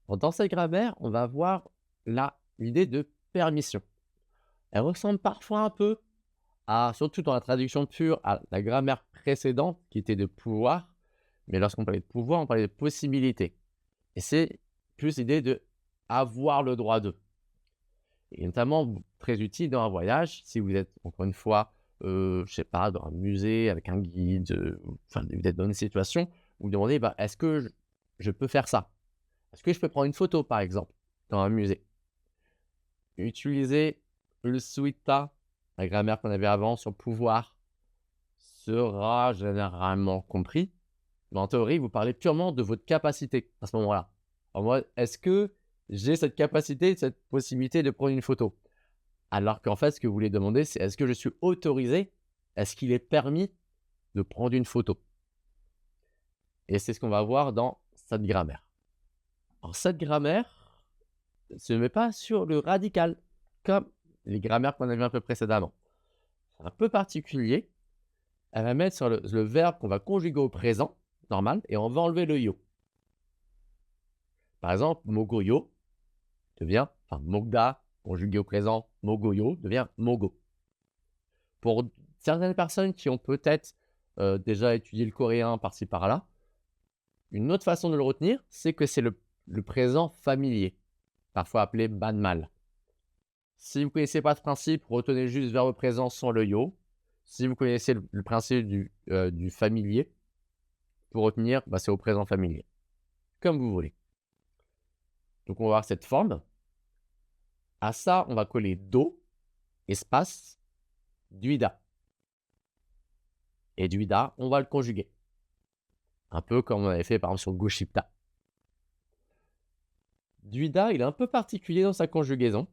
Alors, dans cette grammaire, on va voir l'idée de permission. Elle ressemble parfois un peu à, surtout dans la traduction pure, à la grammaire précédente qui était de pouvoir. Mais lorsqu'on parlait de pouvoir, on parlait de possibilité. Et c'est plus l'idée de avoir le droit de. Et notamment très utile dans un voyage, si vous êtes, encore une fois, je sais pas, dans un musée avec un guide, enfin, vous êtes dans une situation où vous demandez, bah, est-ce que je peux faire ça? Est-ce que je peux prendre une photo, par exemple, dans un musée? Utiliser le suita, la grammaire qu'on avait avant sur pouvoir, sera généralement compris. Mais en théorie, vous parlez purement de votre capacité à ce moment-là. En mode, est-ce que j'ai cette capacité, cette possibilité de prendre une photo? Alors qu'en fait, ce que vous voulez demander, c'est est-ce que je suis autorisé? Est-ce qu'il est permis de prendre une photo? Et c'est ce qu'on va voir dans cette grammaire. Alors, cette grammaire ne se met pas sur le radical, comme les grammaires qu'on a vues un peu précédemment. C'est un peu particulier. Elle va mettre sur le verbe qu'on va conjuguer au présent, normal, et on va enlever le yo. Par exemple, mogoyo devient, enfin, mogda, conjugué au présent, mogoyo devient mogo. Pour certaines personnes qui ont peut-être déjà étudié le coréen par-ci par-là, une autre façon de le retenir, c'est que c'est le présent familier, parfois appelé banmal. Si vous ne connaissez pas ce principe, retenez juste verbe présent sans le yo. Si vous connaissez le principe du familier, pour retenir, bah, c'est au présent familier. Comme vous voulez. Donc, on va avoir cette forme. À ça, on va coller do, espace, duida. Et duida, on va le conjuguer. Un peu comme on avait fait par exemple sur goshipta. Duida, il est un peu particulier dans sa conjugaison.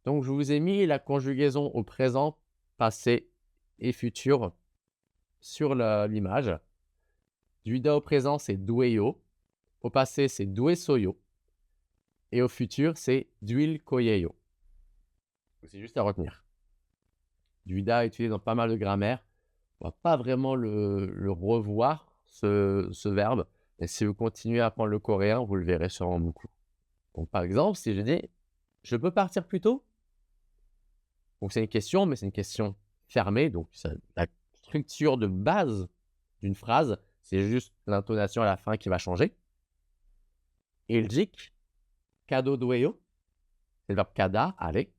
Donc, je vous ai mis la conjugaison au présent, passé et futur sur l'image. Duida au présent, c'est dueyo. Au passé, c'est duesoyo. Et au futur, c'est duil koyeyo. C'est juste à retenir. Duida est utilisé dans pas mal de grammaires. On ne va pas vraiment le revoir, ce verbe. Mais si vous continuez à apprendre le coréen, vous le verrez sûrement beaucoup. Donc, par exemple, si je dis « Je peux partir plus tôt ?» Donc, c'est une question, mais c'est une question fermée. Donc, la structure de base d'une phrase, c'est juste l'intonation à la fin qui va changer. Iljik, kado dueyo, c'est le verbe kada, aller.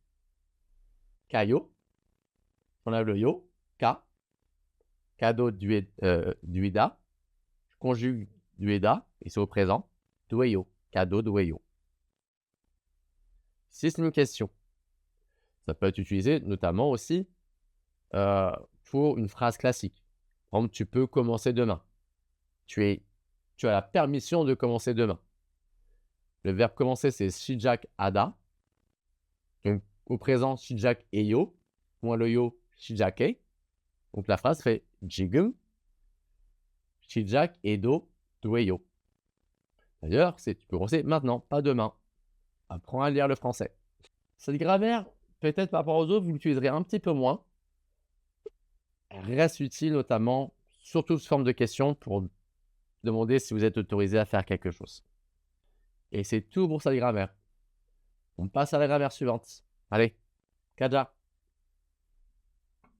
Kayo, on a le yo, ka. Kado duida, je conjugue duida, et c'est au présent. Dueyo, kado dueyo. Si c'est une question, ça peut être utilisé notamment aussi pour une phrase classique. Par exemple, tu peux commencer demain. Tu as la permission de commencer demain. Le verbe commencer, c'est shijak ada. Donc, au présent, shijak eyo, moins le yo, shijake. Donc, la phrase fait jigum, shijak edo dueyo. D'ailleurs, tu peux commencer maintenant, pas demain. Apprends à lire le français. Cette grammaire, peut-être par rapport aux autres, vous l'utiliserez un petit peu moins. Elle reste utile notamment, surtout sous forme de question, pour demander si vous êtes autorisé à faire quelque chose. Et c'est tout pour cette grammaire. On passe à la grammaire suivante. Allez, Kaja.